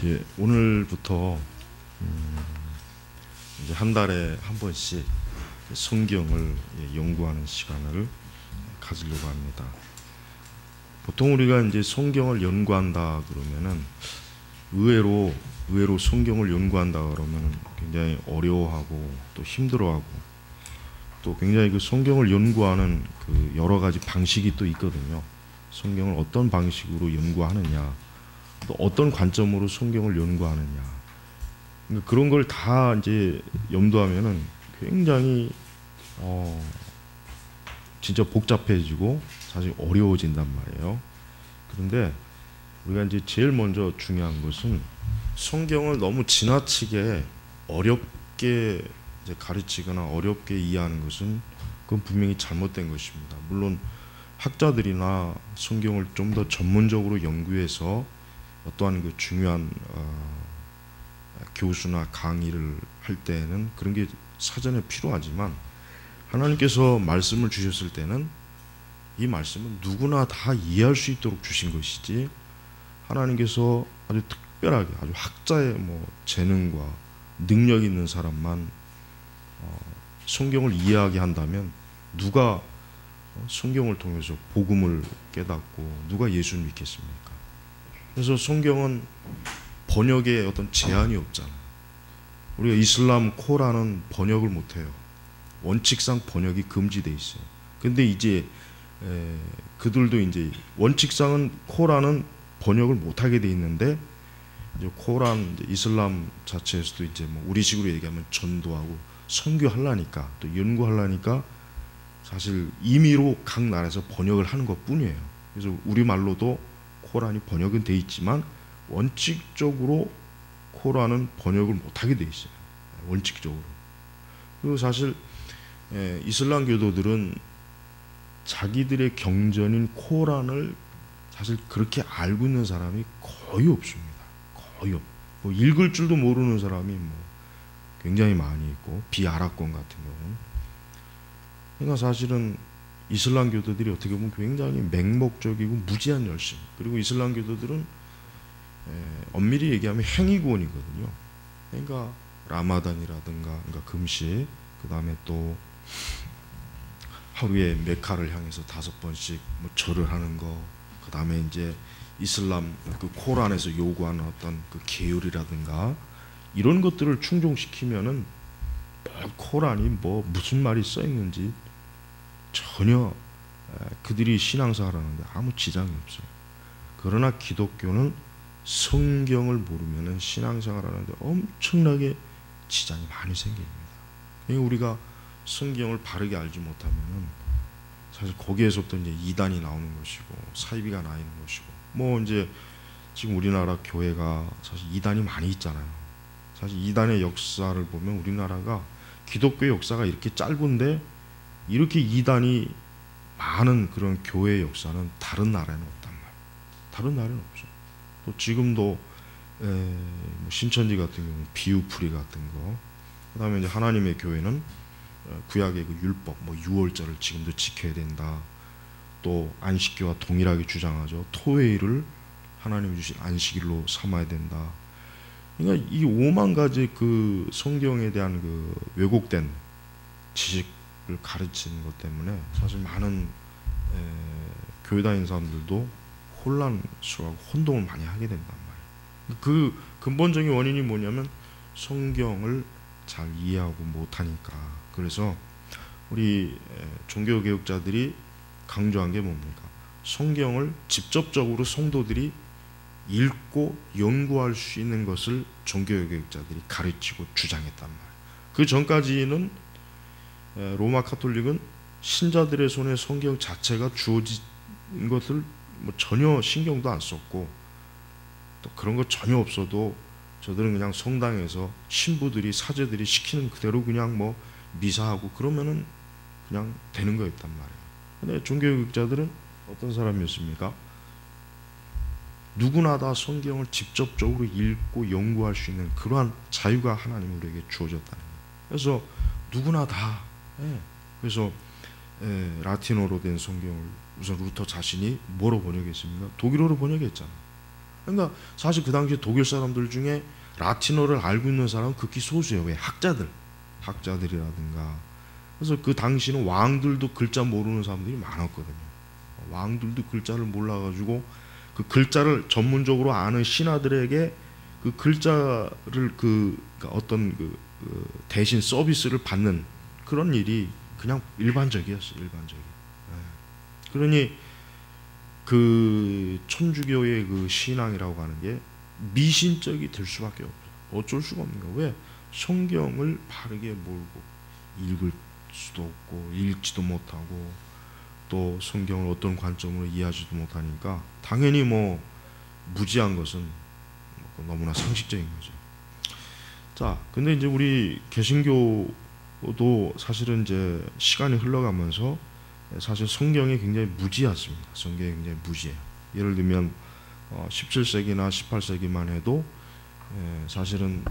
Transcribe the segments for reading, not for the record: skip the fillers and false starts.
이제 오늘부터 이제 한 달에 한 번씩 성경을 연구하는 시간을 가지려고 합니다. 보통 우리가 이제 성경을 연구한다 그러면은 의외로 성경을 연구한다 그러면 굉장히 어려워하고 또 힘들어하고 또 굉장히 그 성경을 연구하는 그 여러 가지 방식이 또 있거든요. 성경을 어떤 방식으로 연구하느냐, 또 어떤 관점으로 성경을 연구하느냐, 그러니까 그런 걸 다 이제 염두하면은 굉장히 진짜 복잡해지고 사실 어려워진단 말이에요. 그런데 우리가 이제 제일 먼저 중요한 것은 성경을 너무 지나치게 어렵게 이제 가르치거나 어렵게 이해하는 것은 그건 분명히 잘못된 것입니다. 물론 학자들이나 성경을 좀 더 전문적으로 연구해서 어떠한 그 중요한 교수나 강의를 할 때에는 그런 게 사전에 필요하지만 하나님께서 말씀을 주셨을 때는 이 말씀은 누구나 다 이해할 수 있도록 주신 것이지 하나님께서 아주 특별하게 아주 학자의 재능과 능력 있는 사람만 성경을 이해하게 한다면 누가 성경을 통해서 복음을 깨닫고 누가 예수를 믿겠습니까? 그래서 성경은 번역에 어떤 제한이 없잖아요. 우리가 이슬람 코란은 번역을 못해요. 원칙상 번역이 금지돼 있어요. 근데 이제 그들도 이제 원칙상은 코란은 번역을 못하게 돼 있는데 이제 코란 이제 이슬람 자체에서도 이제 우리식으로 얘기하면 전도하고 선교하려니까 또 연구하려니까 사실 임의로 각 나라에서 번역을 하는 것 뿐이에요. 그래서 우리말로도 코란이 번역은 돼 있지만 원칙적으로 코란은 번역을 못하게 돼 있어요. 원칙적으로. 그리고 사실 이슬람 교도들은 자기들의 경전인 코란을 사실 그렇게 알고 있는 사람이 거의 없습니다. 거의 없. 읽을 줄도 모르는 사람이 굉장히 많이 있고 비아랍권 같은 경우는. 그러니까 사실은 이슬람 교도들이 어떻게 보면 굉장히 맹목적이고 무지한 열심. 그리고 이슬람 교도들은 엄밀히 얘기하면 행위구원이거든요. 그러니까 라마단이라든가 그러니까 금식, 그 다음에 또 하루에 메카를 향해서 5번씩 절을 하는 거, 그 다음에 이제 이슬람 그 코란에서 요구하는 어떤 그 계율이라든가 이런 것들을 충족시키면은 코란이 무슨 말이 써 있는지 전혀 그들이 신앙생활 하는데 아무 지장이 없어요. 그러나 기독교는 성경을 모르면은 신앙생활 하는데 엄청나게 지장이 많이 생깁니다. 그러니까 우리가 성경을 바르게 알지 못하면은 사실 거기에서부터 이제 이단이 나오는 것이고 사이비가 나이는 것이고 이제 지금 우리나라 교회가 사실 이단이 많이 있잖아요. 사실 이단의 역사를 보면 우리나라가 기독교 역사가 이렇게 짧은데 이렇게 이단이 많은 그런 교회의 역사는 다른 나라에는 없단 말이에요. 다른 나라에는 없어요. 또 지금도 신천지 같은 경우 비유풀이 같은 거, 그 다음에 이제 하나님의 교회는 구약의 그 율법, 유월절을 지금도 지켜야 된다. 또 안식교와 동일하게 주장하죠. 토요일을 하나님이 주신 안식일로 삼아야 된다. 그러니까 이 5만 가지 그 성경에 대한 그 왜곡된 지식을 가르치는 것 때문에 사실 많은 교회 다니는 사람들도 혼란스러워하고 혼동을 많이 하게 된단 말이에요. 그 근본적인 원인이 뭐냐면 성경을 잘 이해하고 못하니까. 그래서 우리 종교개혁자들이 강조한 게 뭡니까? 성경을 직접적으로 성도들이 읽고 연구할 수 있는 것을 종교개혁자들이 가르치고 주장했단 말이에요. 그 전까지는 로마 카톨릭은 신자들의 손에 성경 자체가 주어진 것을 전혀 신경도 안 썼고 또 그런 거 전혀 없어도 저들은 그냥 성당에서 신부들이 사제들이 시키는 그대로 그냥 미사하고 그러면은 그냥 되는 거였단 말이에요. 근데 종교개혁자들은 어떤 사람이었습니까? 누구나 다 성경을 직접적으로 읽고 연구할 수 있는 그러한 자유가 하나님 우리에게 주어졌다는 거예요. 그래서 누구나 다 그래서 라틴어로 된 성경을 우선 루터 자신이 뭐로 번역했습니까? 독일어로 번역했잖아요. 그러니까 사실 그 당시에 독일 사람들 중에 라틴어를 알고 있는 사람은 극히 소수예요. 왜? 학자들이라든가. 그래서 그 당시는 왕들도 글자 모르는 사람들이 많았거든요. 왕들도 글자를 몰라가지고 그 글자를 전문적으로 아는 신하들에게 그 글자를 그러니까 어떤 대신 서비스를 받는 그런 일이 그냥 일반적이었어요. 일반적이. 그러니 그 천주교의 그 신앙이라고 하는 게 미신적이 될 수밖에 없어요. 어쩔 수가 없는 거예요. 왜? 성경을 바르게 몰고 읽을 수도 없고 읽지도 못하고 또 성경을 어떤 관점으로 이해하지도 못하니까 당연히 뭐 무지한 것은 너무나 상식적인 거죠. 자, 근데 이제 우리 개신교도 사실은 이제 시간이 흘러가면서 사실 성경이 굉장히 무지했습니다. 성경이 굉장히 무지해요. 예를 들면 17세기나 18세기만 해도 사실은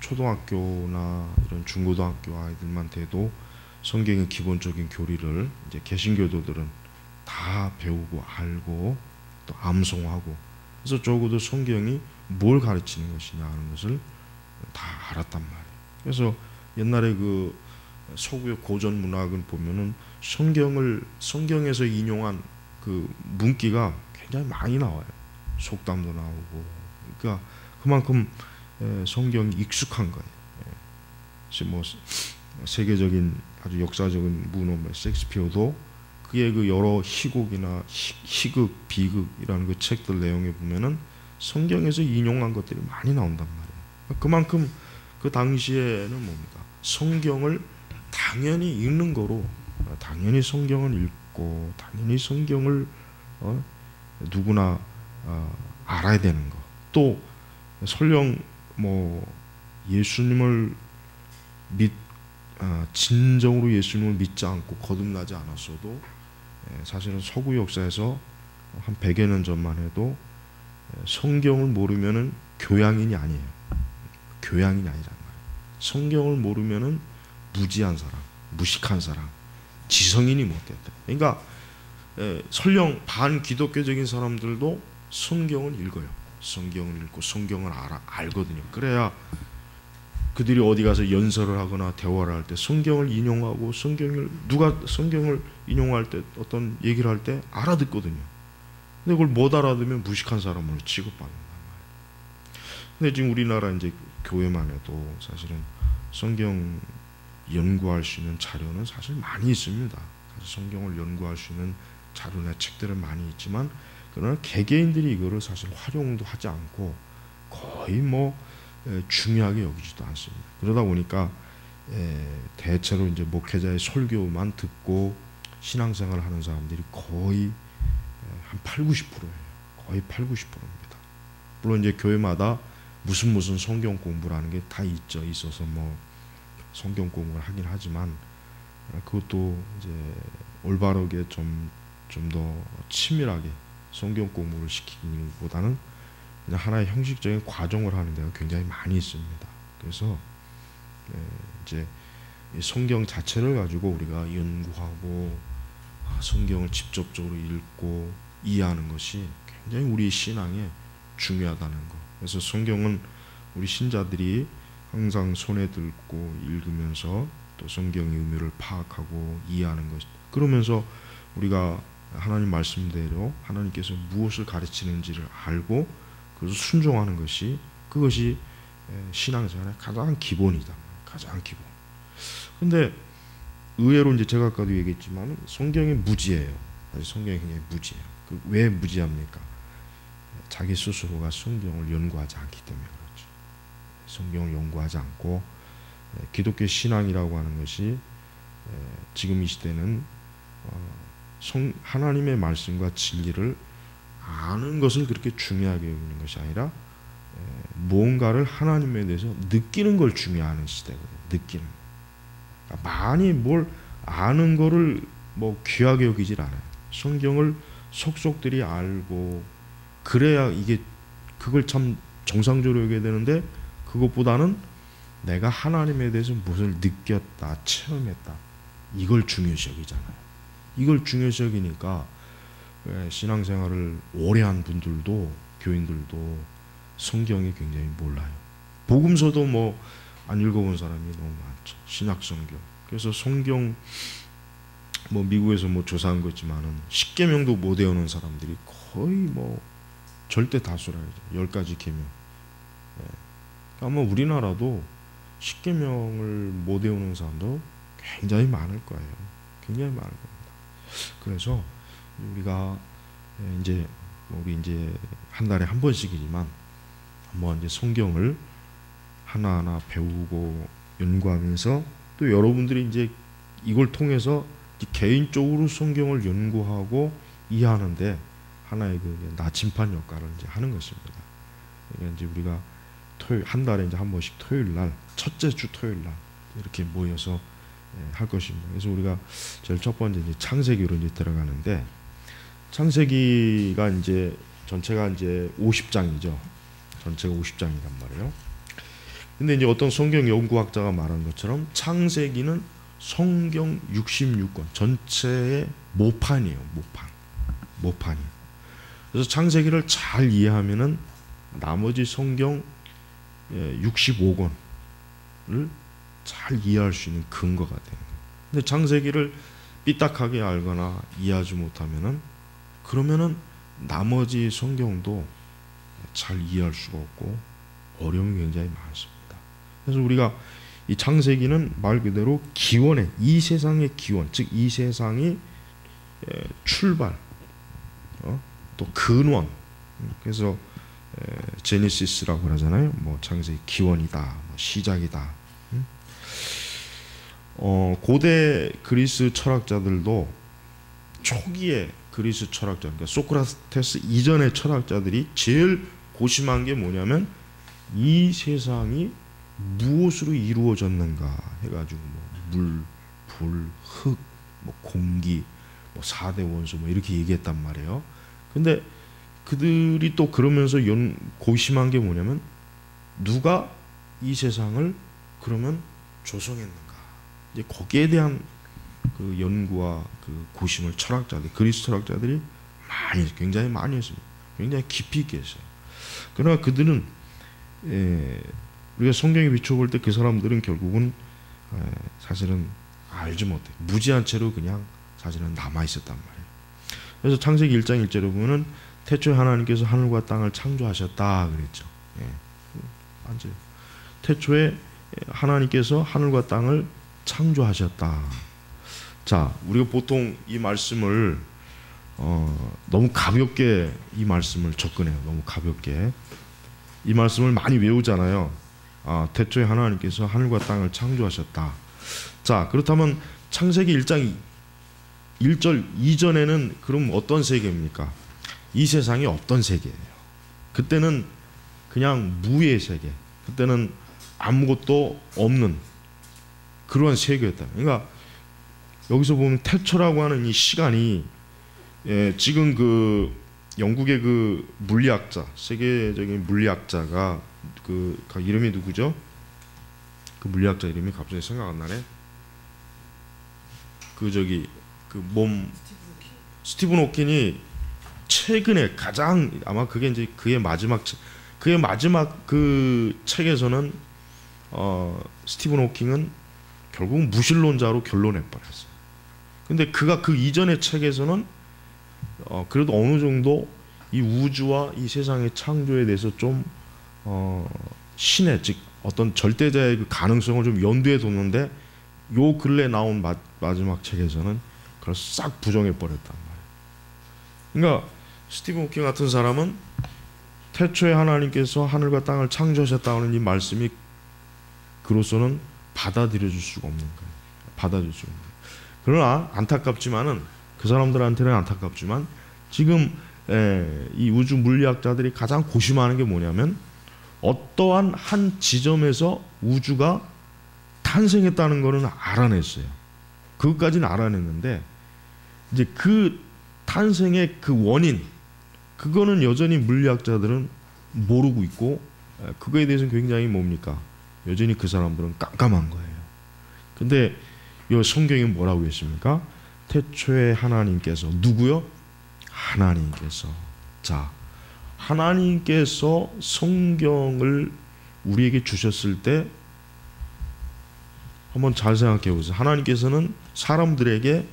초등학교나 이런 중고등학교 아이들만 돼도 성경의 기본적인 교리를 이제 개신교도들은 다 배우고 알고 또 암송하고 그래서 적어도 성경이 뭘 가르치는 것이냐 하는 것을 다 알았단 말이에요. 그래서 옛날에 그 서구의 고전 문학을 보면은 성경에서 인용한 그 문기가 굉장히 많이 나와요. 속담도 나오고. 그러니까 그만큼 성경이 익숙한 거예요. 뭐 세계적인 아주 역사적인 문호 셰익스피어도 그의 그 여러 희곡이나 희극, 비극이라는 그 책들 내용에 보면은 성경에서 인용한 것들이 많이 나온단 말이에요. 그만큼 그 당시에는 뭡니까? 성경을 당연히 읽는 거로 당연히 성경을 읽고 당연히 성경을 누구나 알아야 되는 거. 또 설령 뭐 예수님을 진정으로 예수님을 믿지 않고 거듭나지 않았어도 사실은 서구 역사에서 한 100여 년 전만 해도 성경을 모르면은 교양인이 아니에요. 교양인이 아니란 말이에요. 성경을 모르면은 무지한 사람, 무식한 사람, 지성인이 못 됐다. 그러니까 설령 반기독교적인 사람들도 성경을 읽어요. 성경을 읽고 성경을 알거든요. 그래야 그들이 어디 가서 연설을 하거나 대화를 할 때 성경을 인용하고 누가 성경을 인용할 때 어떤 얘기를 할 때 알아듣거든요. 근데 그걸 못 알아듣으면 무식한 사람으로 취급받는단 말이에요. 근데 지금 우리나라 이제 교회만 해도 사실은 성경 연구할 수 있는 자료는 사실 많이 있습니다. 사실 성경을 연구할 수 있는 자료나 책들은 많이 있지만 그러나 개개인들이 이거를 사실 활용도 하지 않고 거의 뭐 중요하게 여기지도 않습니다. 그러다 보니까 대체로 이제 목회자의 설교만 듣고 신앙생활을 하는 사람들이 거의 한 80-90%예요. 거의 80-90%입니다. 물론 이제 교회마다 무슨 성경 공부라는 게 다 있어서 뭐 성경 공부를 하긴 하지만 그것도 이제 올바르게 좀 더 치밀하게 성경 공부를 시키기보다는 그냥 하나의 형식적인 과정을 하는 데가 굉장히 많이 있습니다. 그래서 이제 성경 자체를 가지고 우리가 연구하고 성경을 직접적으로 읽고 이해하는 것이 굉장히 우리 신앙에 중요하다는 거. 그래서 성경은 우리 신자들이 항상 손에 들고 읽으면서 또 성경의 의미를 파악하고 이해하는 것. 그러면서 우리가 하나님 말씀대로 하나님께서 무엇을 가르치는지를 알고 그래서 순종하는 것이 그것이 신앙생활의 가장 기본이다. 가장 기본. 근데 의외로 이제 제가 아까도 얘기했지만 성경이 무지해요. 성경이 굉장히 무지해요. 왜 무지합니까? 자기 스스로가 성경을 연구하지 않기 때문에 그렇죠. 성경을 연구하지 않고 기독교 신앙이라고 하는 것이 지금 이 시대는 하나님의 말씀과 진리를 아는 것을 그렇게 중요하게 여기는 것이 아니라 무언가를 하나님에 대해서 느끼는 걸 중요하는 시대거든요. 느끼는. 그러니까 많이 뭘 아는 거를 뭐 귀하게 여기질 않아요. 성경을 속속들이 알고 그래야 이게 그걸 참 정상적으로 여겨야 되는데 그것보다는 내가 하나님에 대해서 무엇을 느꼈다, 체험했다 이걸 중요시 여기잖아요. 이걸 중요시 여기니까 신앙생활을 오래 한 분들도 교인들도 성경이 굉장히 몰라요. 복음서도 뭐 안 읽어본 사람이 너무 많죠. 신약 성경. 그래서 성경 뭐 미국에서 뭐 조사한 거 있지만은 십계명도 못 외우는 사람들이 거의 뭐 절대 다수라 해야죠. 10가지 계명. 예. 아마 우리나라도 십계명을 못 외우는 사람도 굉장히 많을 거예요. 굉장히 많을 겁니다. 그래서 우리가 이제 우리 이제 한 달에 한 번씩이지만 한번 이제 성경을 하나하나 배우고 연구하면서 또 여러분들이 이제 이걸 통해서 개인적으로 성경을 연구하고 이해하는데 하나의 그 나침반 역할을 이제 하는 것입니다. 그러니까 이제 우리가 한 달에 이제 한 번씩 토요일 날, 첫째 주 토요일 날 이렇게 모여서 할 것입니다. 그래서 우리가 제일 첫 번째 이제 창세기로 이제 들어가는데, 창세기가 이제 전체가 이제 50장이죠. 전체가 50장이란 말이에요. 근데 이제 어떤 성경 연구학자가 말한 것처럼 창세기는 성경 66권 전체의 모판이에요. 모판이에요. 그래서 창세기를 잘 이해하면은 나머지 성경 65권을 잘 이해할 수 있는 근거가 되는 거예요. 근데 창세기를 삐딱하게 알거나 이해하지 못하면은 그러면은 나머지 성경도 잘 이해할 수가 없고 어려움이 굉장히 많습니다. 그래서 우리가 이 창세기는 말 그대로 기원의, 이 세상의 기원, 즉 이 세상이 출발, 또 근원, 그래서 제네시스라고 하잖아요. 뭐 창세기 기원이다, 뭐 시작이다. 고대 그리스 철학자들도 초기에 그리스 철학자, 그러니까 소크라테스 이전의 철학자들이 제일 고심한 게 뭐냐면 이 세상이 무엇으로 이루어졌는가 해가지고 뭐 물, 불, 흙, 뭐 공기, 뭐 4대 원소 뭐 이렇게 얘기했단 말이에요. 근데 그들이 또 그러면서 고심한 게 뭐냐면 누가 이 세상을 그러면 조성했는가, 이제 거기에 대한 그 연구와 그 고심을 철학자들, 그리스 철학자들이 굉장히 많이 했습니다. 굉장히 깊이 있게 했어요. 그러나 그들은 우리가 성경에 비춰볼 때 그 사람들은 결국은 사실은 알지 못해, 무지한 채로 그냥 사실은 남아 있었단 말이에요. 그래서 창세기 1장 1절에 보면은 태초에 하나님께서 하늘과 땅을 창조하셨다 그랬죠. 맞아요. 태초에 하나님께서 하늘과 땅을 창조하셨다. 자, 우리가 보통 이 말씀을 너무 가볍게 이 말씀을 접근해요. 너무 가볍게 이 말씀을 많이 외우잖아요. 태초에 하나님께서 하늘과 땅을 창조하셨다. 자, 그렇다면 창세기 1장 1절 이전에는 그럼 어떤 세계입니까? 이 세상이 없던 세계예요. 그때는 그냥 무의 세계, 그때는 아무것도 없는 그런 세계였다. 그러니까 여기서 보면 태초라고 하는 이 시간이 지금 그 영국의 그 물리학자, 세계적인 물리학자가 그 이름이 누구죠? 그 물리학자 이름이 갑자기 생각 안 나네. 스티븐 호킹이 최근에 가장 아마 그게 이제 그의 마지막 그 책에서는 스티븐 호킹은 결국 무신론자로 결론내 버렸어요. 근데 그가 그 이전의 책에서는 그래도 어느 정도 이 우주와 이 세상의 창조에 대해서 좀 신의, 즉 어떤 절대자의 그 가능성을 좀 염두에 뒀는데 요 근래 나온 마지막 책에서는 그걸 싹 부정해 버렸단 말이에요. 그러니까 스티븐 호킹 같은 사람은 태초에 하나님께서 하늘과 땅을 창조하셨다는 이 말씀이 그로서는 받아들여줄 수가 없는 거예요. 받아들일 수가 없는 거예요. 그러나 안타깝지만은 그 사람들한테는 안타깝지만 지금 이 우주 물리학자들이 가장 고심하는 게 뭐냐면 어떠한 한 지점에서 우주가 탄생했다는 것은 알아냈어요. 그것까지는 알아냈는데 이제 그 탄생의 그 원인, 그거는 여전히 물리학자들은 모르고 있고 그거에 대해서는 굉장히 뭡니까? 여전히 그 사람들은 깜깜한 거예요. 근데 이 성경이 뭐라고 했습니까? 태초에 하나님께서, 누구요? 하나님께서. 자, 하나님께서 성경을 우리에게 주셨을 때 한번 잘 생각해 보세요. 하나님께서는 사람들에게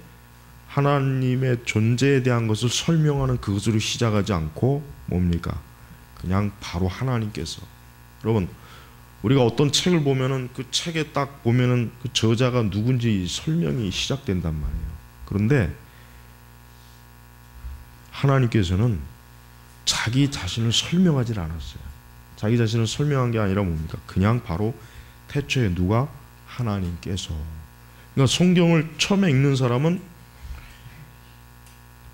하나님의 존재에 대한 것을 설명하는 그것으로 시작하지 않고 뭡니까? 그냥 바로 하나님께서. 여러분, 우리가 어떤 책을 보면은 그 책에 딱 보면은 그 저자가 누군지 설명이 시작된단 말이에요. 그런데 하나님께서는 자기 자신을 설명하지 않았어요. 자기 자신을 설명한 게 아니라 뭡니까? 그냥 바로 태초에 누가? 하나님께서. 그러니까 성경을 처음에 읽는 사람은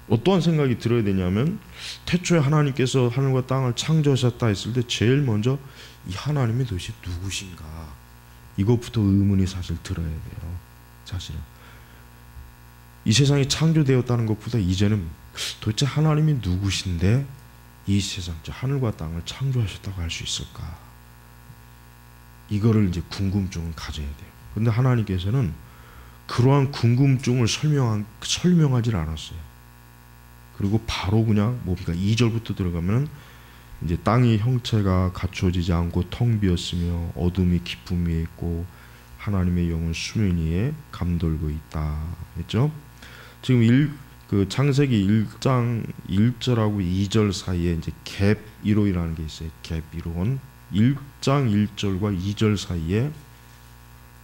어떠한 생각이 들어야 되냐면, 태초에 하나님께서 하늘과 땅을 창조하셨다 했을 때 제일 먼저 이 하나님이 도대체 누구신가, 이것부터 의문이 사실 들어야 돼요. 사실은 이 세상이 창조되었다는 것보다 이제는 도대체 하나님이 누구신데 이 세상, 하늘과 땅을 창조하셨다고 할 수 있을까, 이거를 이제 궁금증을 가져야 돼요. 그런데 하나님께서는 그러한 궁금증을 설명하지 않았어요. 그리고 바로 그냥 뭡니까? 2절부터 들어가면 이제 땅의 형체가 갖춰지지 않고 텅 비었으며 어둠이 깊음 위에 있고 하나님의 영은 수면 위에 감돌고 있다 했죠. 지금 그 창세기 1장 1절하고 2절 사이에 이제 갭 이론이라는 게 있어요. 갭 이론. 1장 1절과 2절 사이에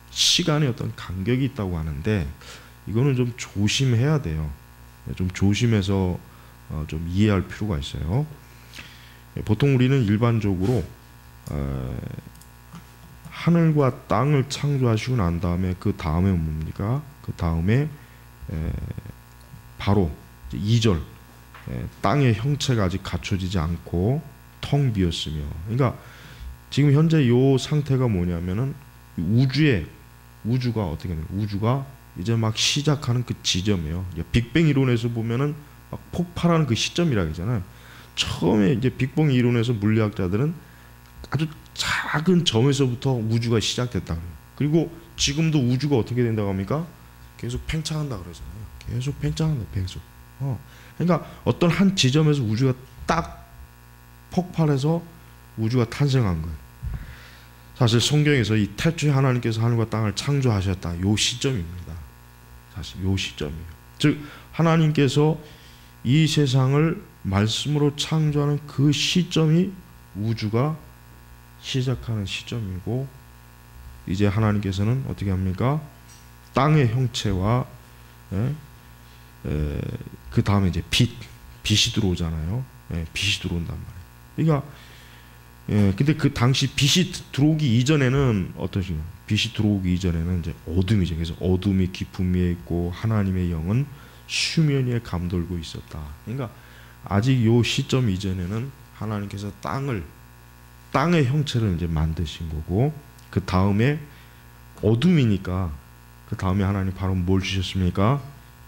시간의 어떤 간격이 있다고 하는데, 이거는 좀 조심해야 돼요. 좀 조심해서 좀 이해할 필요가 있어요. 보통 우리는 일반적으로 하늘과 땅을 창조하시고 난 다음에 그 다음에 뭡니까? 그 다음에 바로 2절 땅의 형체가 아직 갖춰지지 않고 텅 비었으며, 그러니까 지금 현재 이 상태가 뭐냐면은 우주가 어떻게 되는, 우주가 이제 막 시작하는 그 지점이에요. 빅뱅 이론에서 보면은 막 폭발하는 그 시점이라고 하잖아요. 처음에 이제 빅뱅 이론에서 물리학자들은 아주 작은 점에서부터 우주가 시작됐다 그래요. 그리고 지금도 우주가 어떻게 된다고 합니까? 계속 팽창한다 그러잖아요. 계속 팽창한다, 계속. 그러니까 어떤 한 지점에서 우주가 딱 폭발해서 우주가 탄생한 거예요. 사실 성경에서 이 태초에 하나님께서 하늘과 땅을 창조하셨다, 요 시점입니다. 사실 요 시점이에요. 즉 하나님께서 이 세상을 말씀으로 창조하는 그 시점이 우주가 시작하는 시점이고, 이제 하나님께서는 어떻게 합니까? 땅의 형체와 그 다음에 이제 빛이 들어오잖아요. 빛이 들어온단 말이에요. 그러니까 근데 그 당시 빛이 들어오기 이전에는 어떠신가요? 빛이 들어오기 이전에는 이제 어둠이죠. 그래서 어둠이 깊음 위에 있고 하나님의 영은 수면 위에 감돌고 있었다. 그러니까 아직 요 시점 이전에는 하나님께서 땅의 형체를 이제 만드신 거고, 그 다음에 어둠이니까 그 다음에 하나님 바로 뭘 주셨습니까?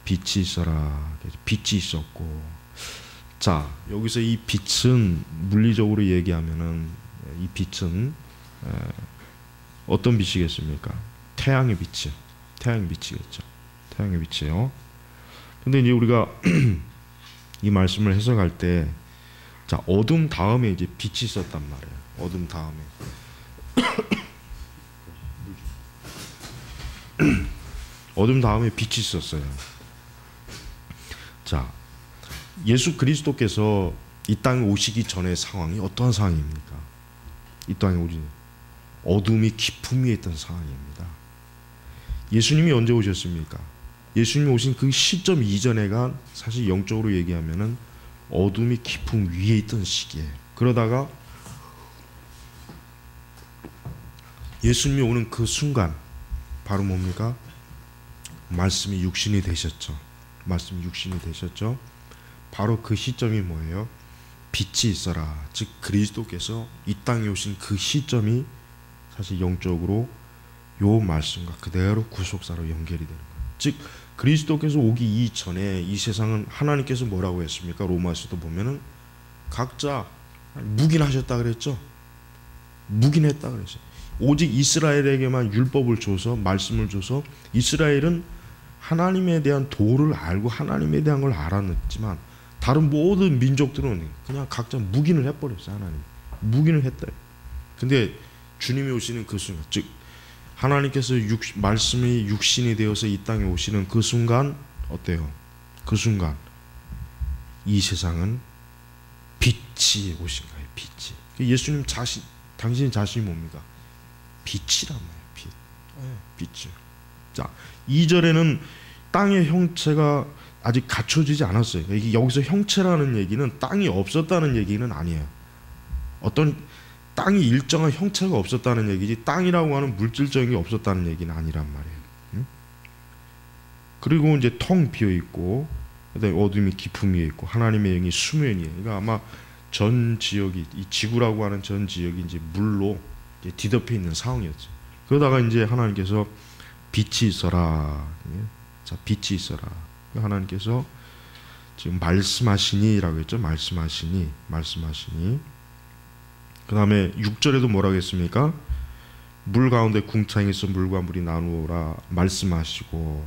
빛이 있어라. 그래서 빛이 있었고, 자 여기서 이 빛은 물리적으로 얘기하면은 이 빛은 어떤 빛이겠습니까? 태양의 빛이요. 태양의 빛이겠죠. 태양의 빛이요. 근데 이제 우리가 이 말씀을 해석할 때, 자 어둠 다음에 이제 빛이 있었단 말이에요. 어둠 다음에 어둠 다음에 빛이 있었어요. 자 예수 그리스도께서 이 땅에 오시기 전의 상황이 어떠한 상황입니까? 이 땅에 오신 어둠이 깊음 위에 있던 상황입니다. 예수님이 언제 오셨습니까? 예수님이 오신 그 시점 이전에가 사실 영적으로 얘기하면은 어둠이 깊음 위에 있던 시기예요. 그러다가 예수님이 오는 그 순간 바로 뭡니까? 말씀이 육신이 되셨죠. 말씀이 육신이 되셨죠. 바로 그 시점이 뭐예요? 빛이 있어라. 즉 그리스도께서 이 땅에 오신 그 시점이 사실 영적으로 요 말씀과 그대로 구속사로 연결이 되는 거예요. 즉 그리스도께서 오기 이전에 이 세상은 하나님께서 뭐라고 했습니까? 로마서도 보면은 각자 묵인하셨다 그랬죠. 묵인했다 그랬어요. 오직 이스라엘에게만 율법을 줘서, 말씀을 줘서, 이스라엘은 하나님에 대한 도를 알고 하나님에 대한 걸 알았지만 다른 모든 민족들은 그냥 각자 묵인을 해버렸어요. 하나님 묵인을 했다. 근데 주님이 오시는 그 순간, 즉 하나님께서 말씀이 육신이 되어서 이 땅에 오시는 그 순간 어때요? 그 순간 이 세상은 빛이 오신 거예요. 빛이. 예수님 자신, 당신 자신이 뭡니까? 빛이란 말이에요. 빛. 빛이. 자, 2절에는 땅의 형체가 아직 갖춰지지 않았어요. 이게 여기서 형체라는 얘기는 땅이 없었다는 얘기는 아니에요. 어떤 땅이 일정한 형체가 없었다는 얘기지 땅이라고 하는 물질적인 게 없었다는 얘기는 아니란 말이에요. 응? 그리고 이제 텅 비어 있고 그다음에 어둠이 깊음 위에 있고 하나님의 영이 수면이에요. 그러니까 아마 전 지역이 이 지구라고 하는 전 지역이 이제 물로 이제 뒤덮여 있는 상황이었죠. 그러다가 이제 하나님께서 빛이 있어라. 자, 빛이 있어라. 하나님께서 지금 말씀하시니라고 했죠. 말씀하시니. 그 다음에 6절에도 뭐라고 했습니까? 물 가운데 궁창이 있어 물과 물이 나누어라 말씀하시고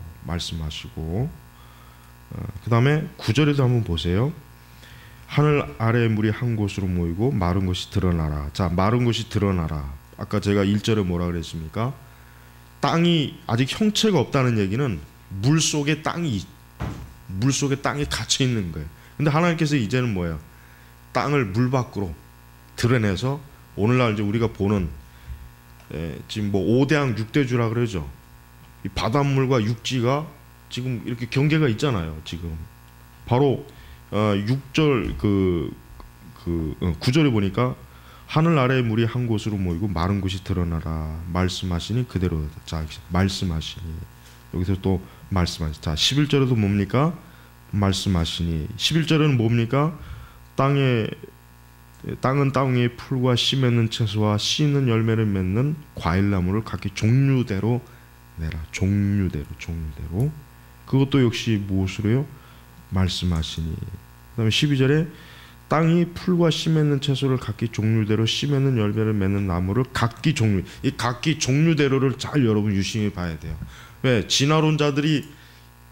그 다음에 9절에도 한번 보세요. 하늘 아래의 물이 한 곳으로 모이고 마른 곳이 드러나라. 자, 마른 곳이 드러나라. 아까 제가 1절에 뭐라 그랬습니까? 땅이 아직 형체가 없다는 얘기는 물 속에 땅이 갇혀 있는 거예요. 근데 하나님께서 이제는 뭐예요? 땅을 물 밖으로 드러내서 오늘날 이제 우리가 보는 지금 뭐 5대양 6대주라 그러죠. 이 바닷물과 육지가 지금 이렇게 경계가 있잖아요. 지금 바로 6절 9절에 보니까 하늘 아래의 물이 한 곳으로 모이고 마른 곳이 드러나라 말씀하시니 그대로. 자, 말씀하시니 여기서 또 말씀하시. 자, 11절에도 뭡니까? 말씀하시니. 11절에는 뭡니까? 땅은 땅의 풀과 씨 맺는 채소와 씨 있는 열매를 맺는 과일나무를 각기 종류대로 내라. 종류대로. 그것도 역시 무엇으로요? 말씀하시니. 그 다음에 12절에 땅이 풀과 씨 맺는 채소를 각기 종류대로 씨 맺는 열매를 맺는 나무를 각기 종류. 이 각기 종류대로를 잘 여러분 유심히 봐야 돼요. 왜? 진화론자들이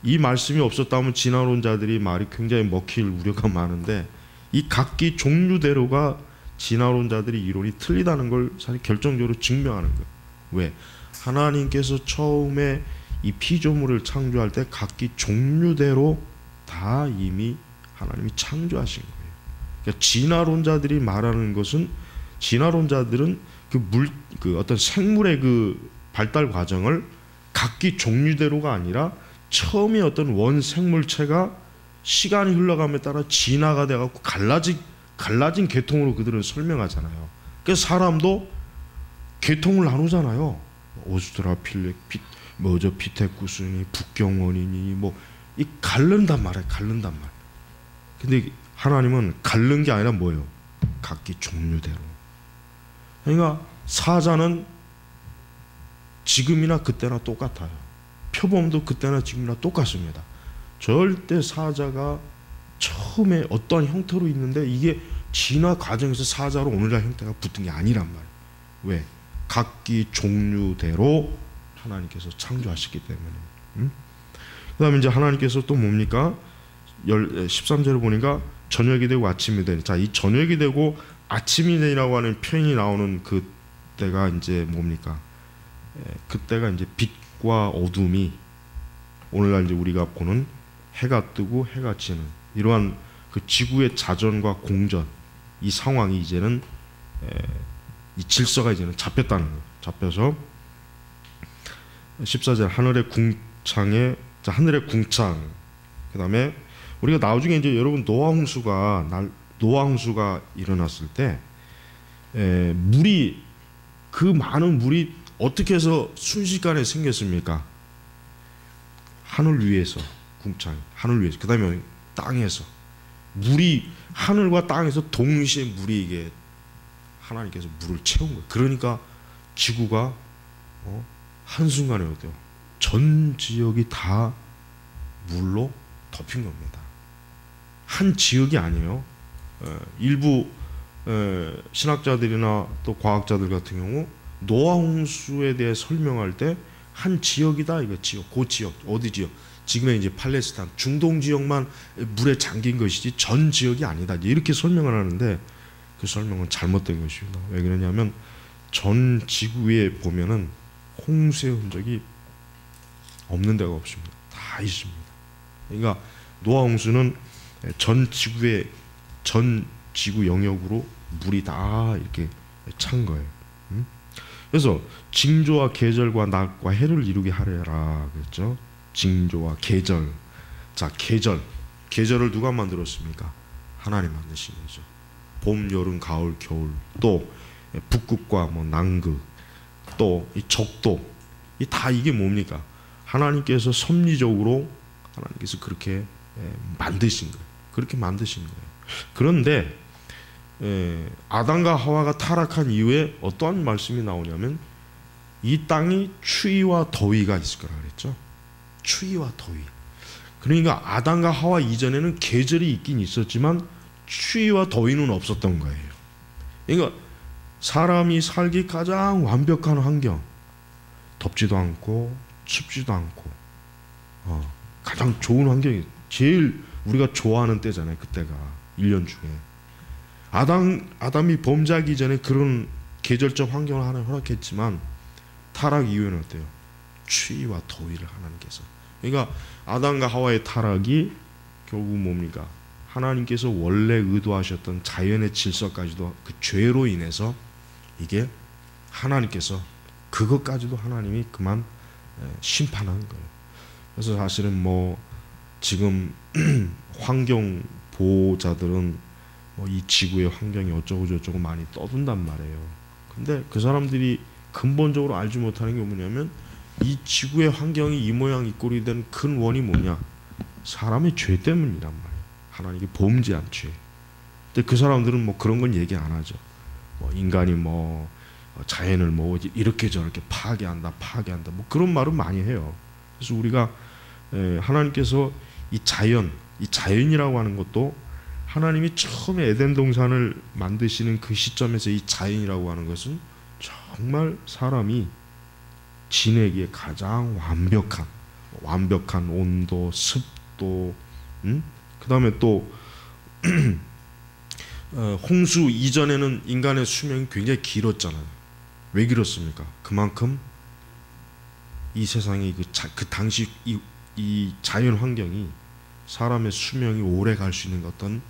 이 말씀이 없었다면 진화론자들이 말이 굉장히 먹힐 우려가 많은데 이 각기 종류대로가 진화론자들이 이론이 틀리다는 걸 사실 결정적으로 증명하는 거예요. 왜? 하나님께서 처음에 이 피조물을 창조할 때 각기 종류대로 다 이미 하나님이 창조하신 거예요. 그러니까 진화론자들이 말하는 것은 진화론자들은 그 어떤 생물의 그 발달 과정을 각기 종류대로가 아니라 처음에 어떤 원생물체가 시간이 흘러감에 따라 진화가 돼갖고 갈라진 계통으로 그들은 설명하잖아요. 그래서 사람도 계통을 나누잖아요. 오스트라필렉, 피테쿠스니, 북경원이니 이 갈른단 말이에요. 근데 하나님은 갈른 게 아니라 뭐예요? 각기 종류대로. 그러니까 사자는 지금이나 그때나 똑같아요. 표범도 그때나 지금이나 똑같습니다. 절대 사자가 처음에 어떠한 형태로 있는데 이게 진화 과정에서 사자로 오늘날 형태가 붙은 게 아니란 말이에요. 왜? 각기 종류대로 하나님께서 창조하셨기 때문에. 그 다음에 이제 하나님께서 또 뭡니까? 13절을 보니까 저녁이 되고 아침이 되니. 자, 이 저녁이 되고 아침이 되니라고 하는 표현이 나오는 그때가 이제 뭡니까? 그때가 이제 빛과 어둠이 오늘날 이제 우리가 보는 해가 뜨고 해가 지는 이러한 그 지구의 자전과 공전 이 상황이 이제는 이 질서가 이제는 잡혔다는 거예요. 잡혀서 14절 하늘의 궁창에 하늘의 궁창. 그다음에 우리가 나중에 이제 여러분 노아 홍수가 일어났을 때 물이 그 많은 물이 어떻게 해서 순식간에 생겼습니까? 하늘 위에서 궁창, 하늘 위에서. 그다음에 땅에서 물이 하늘과 땅에서 동시에 물이 이게 하나님께서 물을 채운 거예요. 그러니까 지구가 한순간에 어때요? 전 지역이 다 물로 덮인 겁니다. 한 지역이 아니에요. 일부 신학자들이나 또 과학자들 같은 경우 노아 홍수에 대해 설명할 때 한 지역이다 이거 지역, 그 지역 어디 지역? 지금의 이제 팔레스타인 중동 지역만 물에 잠긴 것이지 전 지역이 아니다. 이렇게 설명을 하는데 그 설명은 잘못된 것입니다. 왜 그러냐면 전 지구에 보면은 홍수의 흔적이 없는 데가 없습니다. 다 있습니다. 그러니까 노아 홍수는 전 지구 영역으로 물이 다 이렇게 찬 거예요. 그래서 징조와 계절과 낮과 해를 이루게 하려라 그랬죠. 징조와 계절. 자, 계절을 누가 만들었습니까? 하나님 만드신 거죠. 봄, 여름, 가을, 겨울, 또 북극과 뭐 남극, 또 이 적도, 이게 뭡니까? 하나님께서 섭리적으로 하나님께서 그렇게 만드신 거예요. 그렇게 만드신 거예요. 그런데 아담과 하와가 타락한 이후에 어떠한 말씀이 나오냐면 이 땅이 추위와 더위가 있을 거라 그랬죠. 추위와 더위. 그러니까 아담과 하와 이전에는 계절이 있긴 있었지만 추위와 더위는 없었던 거예요. 그러니까 사람이 살기 가장 완벽한 환경, 덥지도 않고 춥지도 않고 가장 좋은 환경이 제일 우리가 좋아하는 때잖아요. 그때가 1년 중에 아담이 범죄하기 전에 그런 계절적 환경을 하나님 허락했지만 타락 이후에는 어때요? 추위와 더위를 하나님께서. 그러니까 아담과 하와의 타락이 결국 뭡니까? 하나님께서 원래 의도하셨던 자연의 질서까지도 그 죄로 인해서 이게 하나님께서 그것까지도 하나님이 그만 심판한 거예요. 그래서 사실은 뭐 지금 환경 보호자들은 뭐 이 지구의 환경이 어쩌고 저쩌고 많이 떠든단 말이에요. 근데 그 사람들이 근본적으로 알지 못하는 게 뭐냐면 이 지구의 환경이 이 모양 이 꼴이 된 근원이 뭐냐? 사람의 죄 때문이란 말이에요. 하나님께 범죄한 죄. 근데 그 사람들은 뭐 그런 건 얘기 안 하죠. 뭐 인간이 뭐 자연을 뭐 이렇게 저렇게 파괴한다 뭐 그런 말은 많이 해요. 그래서 우리가 하나님께서 이 자연이라고 하는 것도 하나님이 처음에 에덴 동산을 만드시는 그 시점에서 이 자연이라고 하는 것은 정말 사람이 지내기에 가장 완벽한 온도, 습도, 그 다음에 또 홍수 이전에는 인간의 수명이 굉장히 길었잖아요. 왜 길었습니까? 그만큼 이 세상이 그 당시 이 자연 환경이 사람의 수명이 오래 갈 수 있는 어떤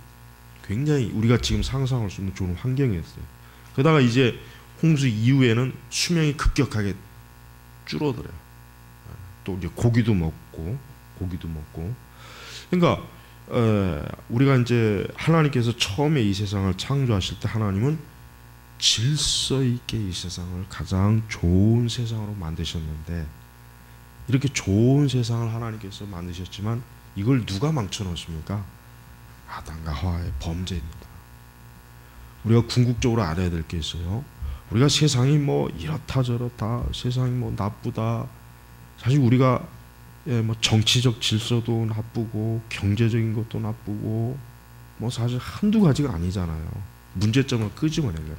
굉장히 우리가 지금 상상할 수 있는 좋은 환경이었어요. 그러다가 이제 홍수 이후에는 수명이 급격하게 줄어들어요. 또 이제 고기도 먹고. 그러니까 우리가 이제 하나님께서 처음에 이 세상을 창조하실 때 하나님은 질서 있게 이 세상을 가장 좋은 세상으로 만드셨는데 이렇게 좋은 세상을 하나님께서 만드셨지만 이걸 누가 망쳐놓습니까? 아담과 하와의 범죄입니다. 우리가 궁극적으로 알아야 될 게 있어요. 우리가 세상이 뭐 이렇다 저렇다, 세상이 뭐 나쁘다. 사실 우리가 뭐 정치적 질서도 나쁘고 경제적인 것도 나쁘고 뭐 사실 한두 가지가 아니잖아요. 문제점을 끄집어내려면.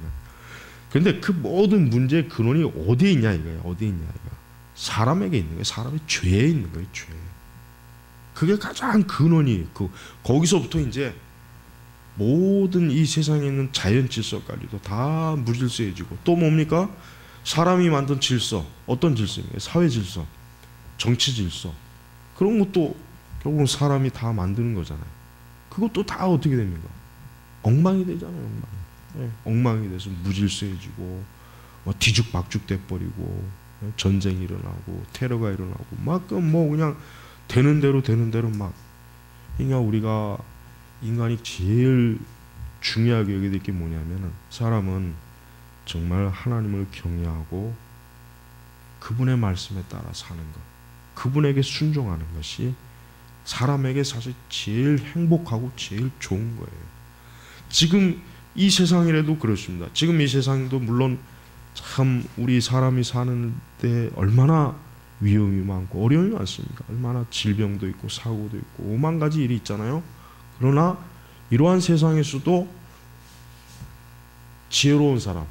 그런데 그 모든 문제의 근원이 어디에 있냐 이거예요. 어디에 있냐 이거. 사람에게 있는 거예요. 사람의 죄에 있는 거예요. 죄. 그게 가장 근원이 거기서부터 이제 모든 이 세상에 있는 자연 질서까지도 다 무질서해지고 또 뭡니까? 사람이 만든 질서. 어떤 질서입니까? 사회 질서, 정치 질서. 그런 것도 결국은 사람이 다 만드는 거잖아요. 그것도 다 어떻게 됩니까? 엉망이 되잖아요. 엉망이 돼서 무질서해지고 뒤죽박죽 돼버리고 전쟁이 일어나고 테러가 일어나고 막 뭐 그냥 되는 대로 막. 그러니까 우리가 인간이 제일 중요하게 여겨야 될 게 뭐냐면은 사람은 정말 하나님을 경외하고 그분의 말씀에 따라 사는 것, 그분에게 순종하는 것이 사람에게 사실 제일 행복하고 제일 좋은 거예요. 지금 이 세상이라도 그렇습니다. 지금 이 세상도 물론 참 우리 사람이 사는데 얼마나 위험이 많고 어려움이 많습니까? 얼마나 질병도 있고 사고도 있고 오만 가지 일이 있잖아요. 그러나 이러한 세상에서도 지혜로운 사람,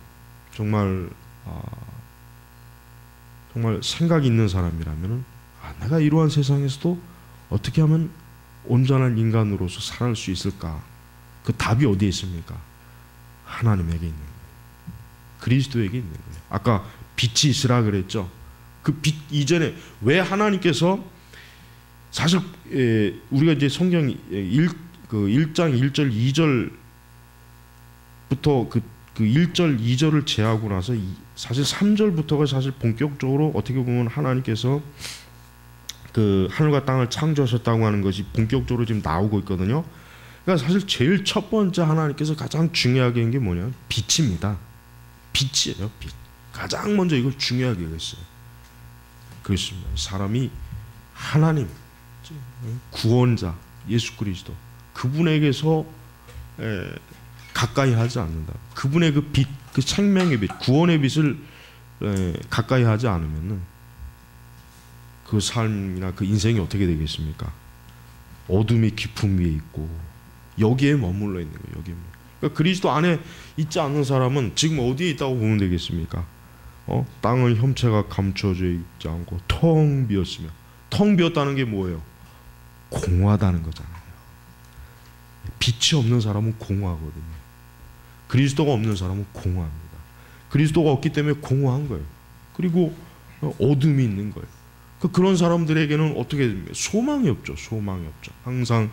정말 생각이 있는 사람이라면 내가 이러한 세상에서도 어떻게 하면 온전한 인간으로서 살아갈 수 있을까? 그 답이 어디에 있습니까? 하나님에게 있는 거예요. 그리스도에게 있는 거예요. 아까 빛이 있으라 그랬죠. 그 빛 이전에 왜 하나님께서 사실 우리가 이제 성경 1장 1절 2절부터 그 1절 2절을 제하고 나서 사실 3절부터가 사실 본격적으로 어떻게 보면 하나님께서 그 하늘과 땅을 창조하셨다고 하는 것이 본격적으로 지금 나오고 있거든요. 그러니까 사실 제일 첫 번째 하나님께서 가장 중요하게 한 게 뭐냐? 빛입니다. 빛이에요. 빛. 가장 먼저 이걸 중요하게 했어요. 그렇습니다. 사람이 하나님, 구원자 예수 그리스도 그분에게서 가까이 하지 않는다. 그분의 그 빛, 그 생명의 빛, 구원의 빛을 가까이 하지 않으면은 그 삶이나 그 인생이 어떻게 되겠습니까? 어둠의 깊음 위에 있고 여기에 머물러 있는 거예요. 여기에. 그러니까 그리스도 안에 있지 않는 사람은 지금 어디에 있다고 보면 되겠습니까? 땅은 혐체가 감춰져 있지 않고 텅 비었으며, 텅 비었다는 게 뭐예요? 공허하다는 거잖아요. 빛이 없는 사람은 공허하거든요. 그리스도가 없는 사람은 공허합니다. 그리스도가 없기 때문에 공허한 거예요. 그리고 어둠이 있는 거예요. 그런 사람들에게는 어떻게 됩니까? 소망이 없죠. 소망이 없죠. 항상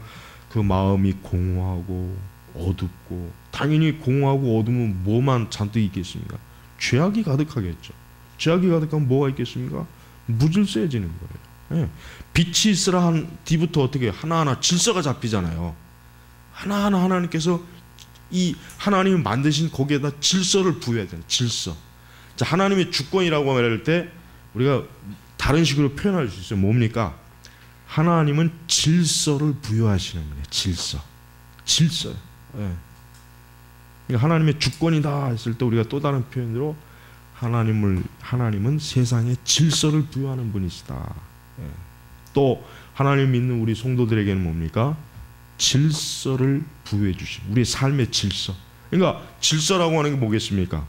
그 마음이 공허하고 어둡고, 당연히 공허하고 어두면 뭐만 잔뜩 있겠습니까? 죄악이 가득하겠죠. 죄악이 가득하면 뭐가 있겠습니까? 무질서해지는 거예요. 예. 빛이 있으라 한 뒤부터 어떻게 하나하나 질서가 잡히잖아요. 하나하나 하나님께서 이 하나님이 만드신 거기에다 질서를 부여해야 되는 질서. 자, 하나님의 주권이라고 말할 때 우리가 다른 식으로 표현할 수 있어요. 뭡니까? 하나님은 질서를 부여하시는 분이에요. 질서. 질서요. 예. 그러니까 하나님의 주권이다 했을 때 우리가 또 다른 표현으로 하나님은 세상에 질서를 부여하는 분이시다. 예. 또 하나님 믿는 우리 성도들에게는 뭡니까? 질서를 부여해 주신 우리의 삶의 질서. 그러니까 질서라고 하는 게 뭐겠습니까?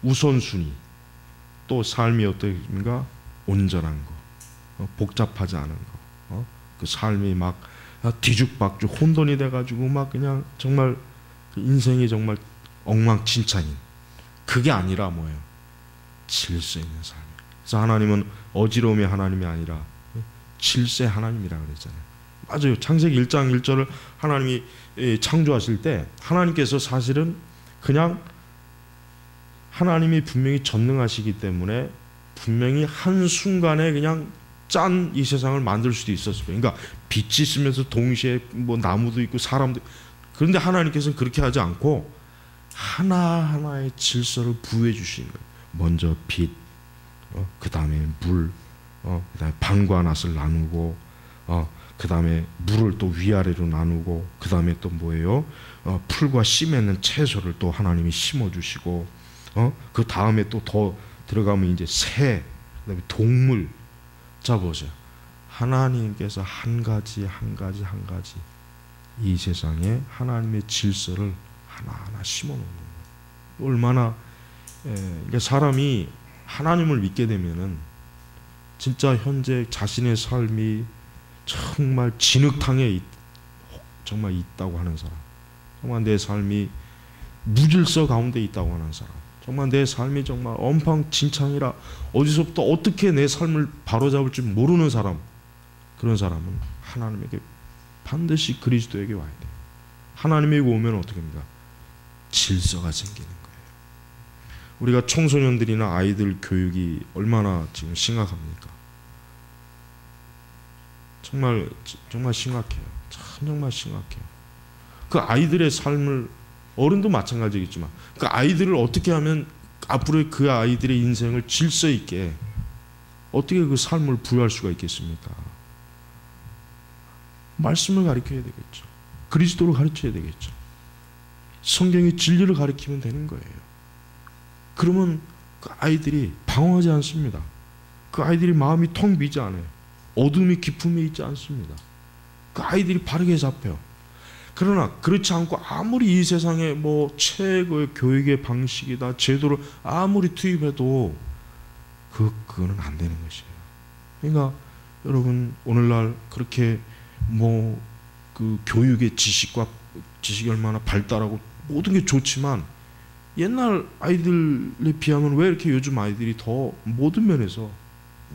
우선순위. 또 삶이 어떻습니까? 온전한 거, 복잡하지 않은 거, 그 삶이 막 뒤죽박죽 혼돈이 돼가지고 막 그냥 정말 인생이 정말 엉망진창인 그게 아니라 뭐예요? 질서 있는 삶. 그래서 하나님은 어지러움의 하나님이 아니라 질서의 하나님이라고 그랬잖아요. 맞아요. 창세기 1장 1절을 하나님이 창조하실 때 하나님께서 사실은 그냥 하나님이 분명히 전능하시기 때문에 분명히 한순간에 그냥 짠 이 세상을 만들 수도 있었어요. 그러니까 빛이 있으면서 동시에 뭐 나무도 있고 사람도. 그런데 하나님께서는 그렇게 하지 않고 하나하나의 질서를 부여해 주시는 거예요. 먼저 빛, 그 다음에 물, 그 다음에 밤과 낮을 나누고, 그 다음에 물을 또 위아래로 나누고, 그 다음에 또 뭐예요? 풀과 씨 맺는 채소를 또 하나님이 심어주시고, 그 다음에 또 더 들어가면 이제 새, 그 다음에 동물. 자 보세요. 하나님께서 한 가지 이 세상에 하나님의 질서를 하나하나 심어놓는 거예요. 얼마나 그러니까 사람이 하나님을 믿게 되면은 진짜 현재 자신의 삶이 정말 진흙탕에 정말 있다고 하는 사람, 정말 내 삶이 무질서 가운데 있다고 하는 사람, 정말 내 삶이 정말 엉망진창이라 어디서부터 어떻게 내 삶을 바로잡을지 모르는 사람, 그런 사람은 하나님에게 반드시 그리스도에게 와야 돼요. 하나님에게 오면 어떻게 합니까? 질서가 생기는 거예요. 우리가 청소년들이나 아이들 교육이 얼마나 지금 심각합니까? 정말 심각해요. 참 정말 심각해요. 그 아이들의 삶을, 어른도 마찬가지겠지만 그 아이들을 어떻게 하면 앞으로의 그 아이들의 인생을 질서 있게 어떻게 그 삶을 부여할 수가 있겠습니까? 말씀을 가르쳐야 되겠죠. 그리스도를 가르쳐야 되겠죠. 성경의 진리를 가르치면 되는 거예요. 그러면 그 아이들이 방황하지 않습니다. 그 아이들이 마음이 텅 비지 않아요. 어둠이 깊음에 있지 않습니다. 그 아이들이 바르게 잡혀요. 그러나 그렇지 않고 아무리 이 세상에 뭐 최고의 교육의 방식이다, 제도를 아무리 투입해도 그거는 안 되는 것이에요. 그러니까 여러분 오늘날 그렇게 뭐 그 교육의 지식이 얼마나 발달하고 모든 게 좋지만 옛날 아이들에 비하면 왜 이렇게 요즘 아이들이 더 모든 면에서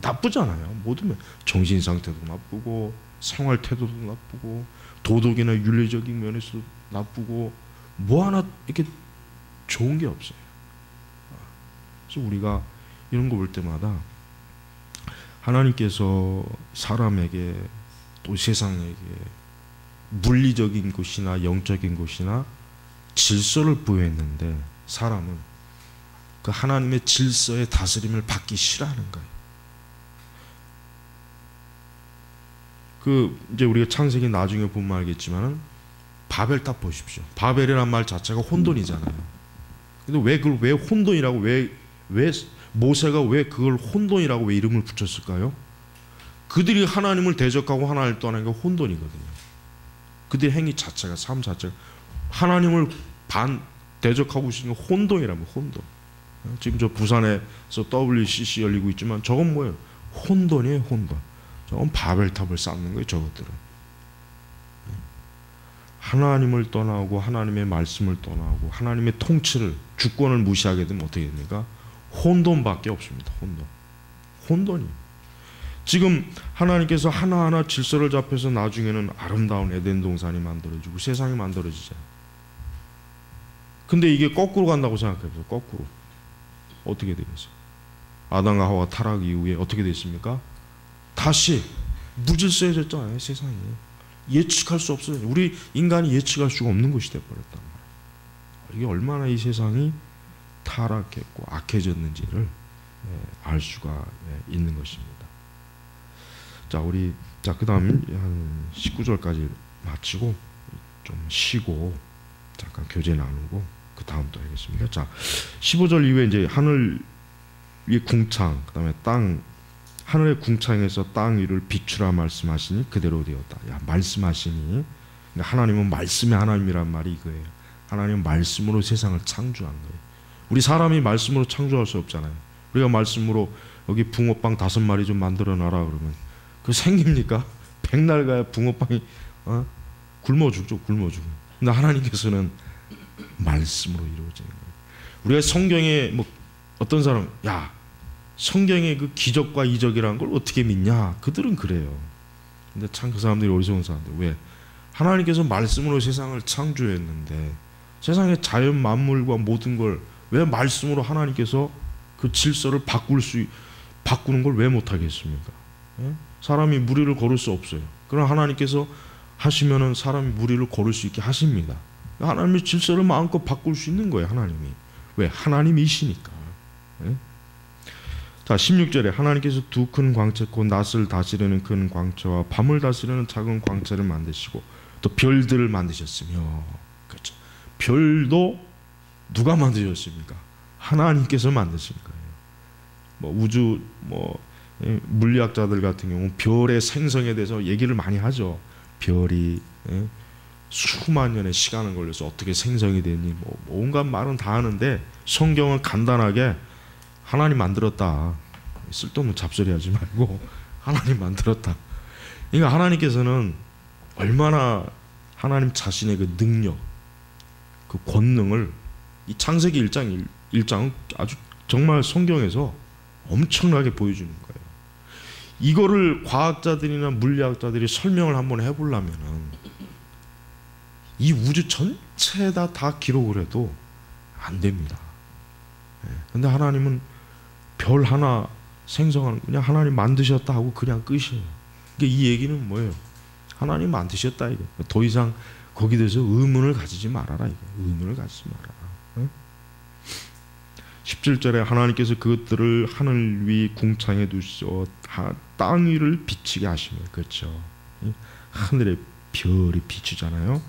나쁘잖아요. 모든 면 정신 상태도 나쁘고 생활 태도도 나쁘고 도덕이나 윤리적인 면에서 나쁘고 뭐 하나 이렇게 좋은 게 없어요. 그래서 우리가 이런 거 볼 때마다 하나님께서 사람에게 또 세상에게 물리적인 것이나 영적인 것이나 질서를 부여했는데 사람은 그 하나님의 질서의 다스림을 받기 싫어하는 거예요. 그 이제 우리가 창세기 나중에 보면 알겠지만은 바벨탑 보십시오. 바벨이란 말 자체가 혼돈이잖아요. 근데 왜 그걸 왜 혼돈이라고 왜 모세가 왜 그걸 혼돈이라고 왜 이름을 붙였을까요? 그들이 하나님을 대적하고 하나님을 떠나는 게 혼돈이거든요. 그들의 행위 자체가 삶 자체가 하나님을 대적하고 있으니까 혼돈이라면 혼돈. 지금 저 부산에서 WCC 열리고 있지만 저건 뭐예요? 혼돈이에요, 혼돈. 저건 바벨탑을 쌓는 거예요, 저것들은. 하나님을 떠나고 하나님의 말씀을 떠나고 하나님의 통치를 주권을 무시하게 되면 어떻게 됩니까? 혼돈밖에 없습니다. 혼돈이에요. 지금 하나님께서 하나하나 질서를 잡혀서 나중에는 아름다운 에덴 동산이 만들어지고 세상이 만들어지잖아요. 근데 이게 거꾸로 간다고 생각해보세요. 거꾸로. 어떻게 되겠어요? 아담과 하와 타락 이후에 어떻게 됐습니까? 다시 무질서해졌잖아요. 세상이. 예측할 수 없어요. 우리 인간이 예측할 수가 없는 것이 돼버렸단 말이에요. 이게 얼마나 이 세상이 타락했고 악해졌는지를 알 수가 있는 것입니다. 자, 우리 그 다음 한 19절까지 마치고 좀 쉬고 잠깐 교제 나누고 그 다음 또 하겠습니다. 자, 15절 이후에 이제 하늘 위 궁창, 그 다음에 땅, 하늘의 궁창에서 땅 위를 비추라 말씀하시니 그대로 되었다. 야, 말씀하시니, 그러니까 하나님은 말씀의 하나님이란 말이 이거예요. 하나님은 말씀으로 세상을 창조한 거예요. 우리 사람이 말씀으로 창조할 수 없잖아요. 우리가 말씀으로 여기 붕어빵 5마리 좀 만들어 놔라 그러면 그 생깁니까? 백날 가야 붕어빵이 굶어 죽죠. 근데 하나님께서는 말씀으로 이루어지는 거예요. 우리가 성경에 뭐 어떤 사람 야 성경의 그 기적과 이적이라는 걸 어떻게 믿냐? 그들은 그래요. 근데 참 그 사람들이 어리석은 사람들. 왜? 하나님께서 말씀으로 세상을 창조했는데 세상의 자연 만물과 모든 걸 왜 말씀으로 하나님께서 그 질서를 바꾸는 걸 왜 못하겠습니까? 예? 사람이 무리를 걸을 수 없어요. 그러나 하나님께서 하시면은 사람이 무리를 걸을 수 있게 하십니다. 하나님의 질서를 마음껏 바꿀 수 있는 거예요. 하나님이. 왜? 하나님이시니까. 예? 자, 16절에 하나님께서 두 큰 광채 곧 낮을 다스리는 큰 광채와 밤을 다스리는 작은 광채를 만드시고 또 별들을 만드셨으며. 그렇죠. 별도 누가 만드셨습니까? 하나님께서 만드신 거예요. 뭐 우주 물리학자들 같은 경우 별의 생성에 대해서 얘기를 많이 하죠. 별이 수만 년의 시간을 걸려서 어떻게 생성이 됐니 뭐 온갖 말은 다 하는데 성경은 간단하게 하나님 만들었다. 쓸데없는 잡소리 하지 말고 하나님 만들었다. 그러니까 하나님께서는 얼마나 하나님 자신의 그 능력, 그 권능을 이 창세기 1장은 아주 정말 성경에서 엄청나게 보여주는 거예요. 이거를 과학자들이나 물리학자들이 설명을 한번 해보려면은 이 우주 전체에다 다 기록을 해도 안 됩니다. 근데 하나님은 별 하나 생성하는 그냥 하나님 만드셨다 하고 그냥 끝이에요. 그러니까 이 얘기는 뭐예요? 하나님 만드셨다 이거. 더 이상 거기에 대해서 의문을 가지지 말아라 이거. 의문을 가지지 말아라. 17절에 하나님께서 그것들을 하늘 위 궁창에 두시어 땅 위를 비치게 하시며. 그렇죠. 하늘에 별이 비추잖아요.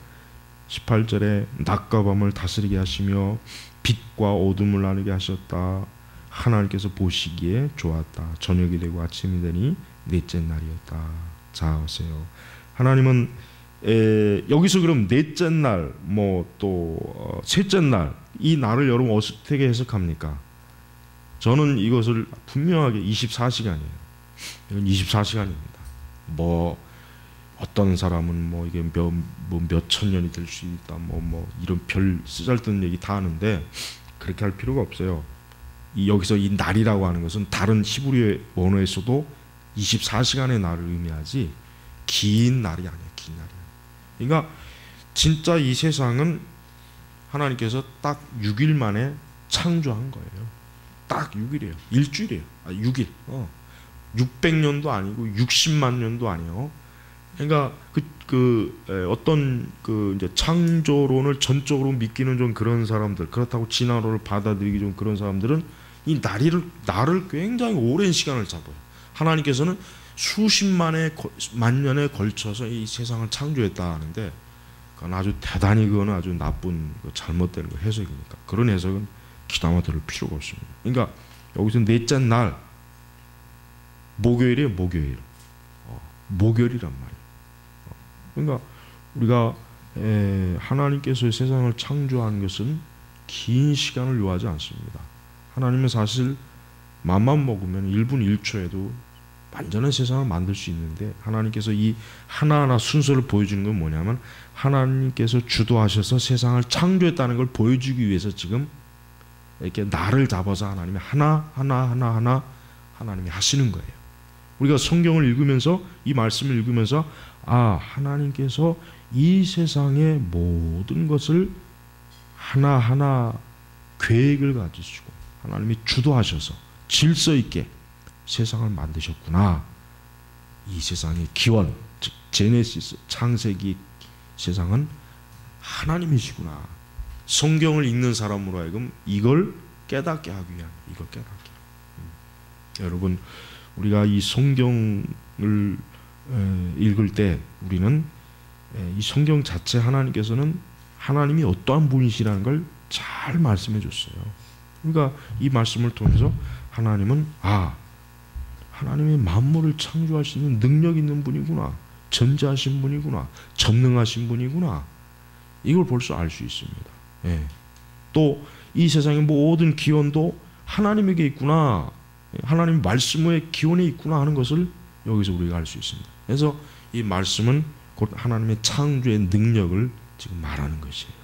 18절에 낮과 밤을 다스리게 하시며 빛과 어둠을 나누게 하셨다. 하나님께서 보시기에 좋았다. 저녁이 되고 아침이 되니 넷째 날이었다. 자, 보세요. 하나님은 여기서 그럼 넷째 날, 또 셋째 날, 이 날을 여러분 어떻게 해석합니까? 저는 이것을 분명하게 24시간이에요. 이건 24시간입니다. 어떤 사람은 뭐 이게 몇천 년이 될 수 있다, 뭐 이런 별 쓰잘데없는 얘기 다 하는데 그렇게 할 필요가 없어요. 여기서 이 날이라고 하는 것은 다른 히브리 언어에서도 24시간의 날을 의미하지 긴 날이 아니에요. 긴 날이. 그러니까 진짜 이 세상은 하나님께서 딱 6일 만에 창조한 거예요. 딱 6일이에요. 일주일이에요. 6일. 600년도 아니고 60만 년도 아니에요. 그러니까 어떤 이제 창조론을 전적으로 믿기는 좀 그런 사람들, 그렇다고 진화론을 받아들이기 좀 그런 사람들은 이 날을 굉장히 오랜 시간을 잡아요. 하나님께서는 수십만 년에 걸쳐서 이 세상을 창조했다 하는데 그건 아주 대단히 그거는 아주 나쁜 잘못된 해석이니까 그런 해석은 귀담아 들을 필요가 없습니다. 그러니까 여기서 넷째 날 목요일이에요. 목요일이란 말이에요. 그러니까 우리가 하나님께서 세상을 창조한 것은 긴 시간을 요하지 않습니다. 하나님은 사실 맘만 먹으면 1분 1초에도 완전한 세상을 만들 수 있는데 하나님께서 이 하나하나 순서를 보여주는 건 뭐냐면 하나님께서 주도하셔서 세상을 창조했다는 걸 보여주기 위해서 지금 이렇게 날을 잡아서 하나님이 하나하나 하나님이 하시는 거예요. 우리가 성경을 읽으면서 이 말씀을 읽으면서 하나님께서 이 세상의 모든 것을 하나하나 계획을 가지시고 하나님이 주도하셔서 질서 있게 세상을 만드셨구나. 이 세상의 기원, 즉 제네시스, 창세기 세상은 하나님이시구나. 성경을 읽는 사람으로 하여금 이걸 깨닫게 하기 위한, 이걸 깨닫게. 여러분, 우리가 이 성경을 읽을 때 우리는 이 성경 자체 하나님께서는 하나님이 어떠한 분이시라는 걸 잘 말씀해 줬어요. 그러니까 이 말씀을 통해서 하나님은 하나님이 만물을 창조하시는 능력 있는 분이구나, 전지하신 분이구나, 전능하신 분이구나, 이걸 벌써 알 수 있습니다. 또 이 세상의 모든 기원도 하나님에게 있구나, 하나님 말씀의 기원에 있구나 하는 것을 여기서 우리가 알 수 있습니다. 그래서 이 말씀은 곧 하나님의 창조의 능력을 지금 말하는 것이에요.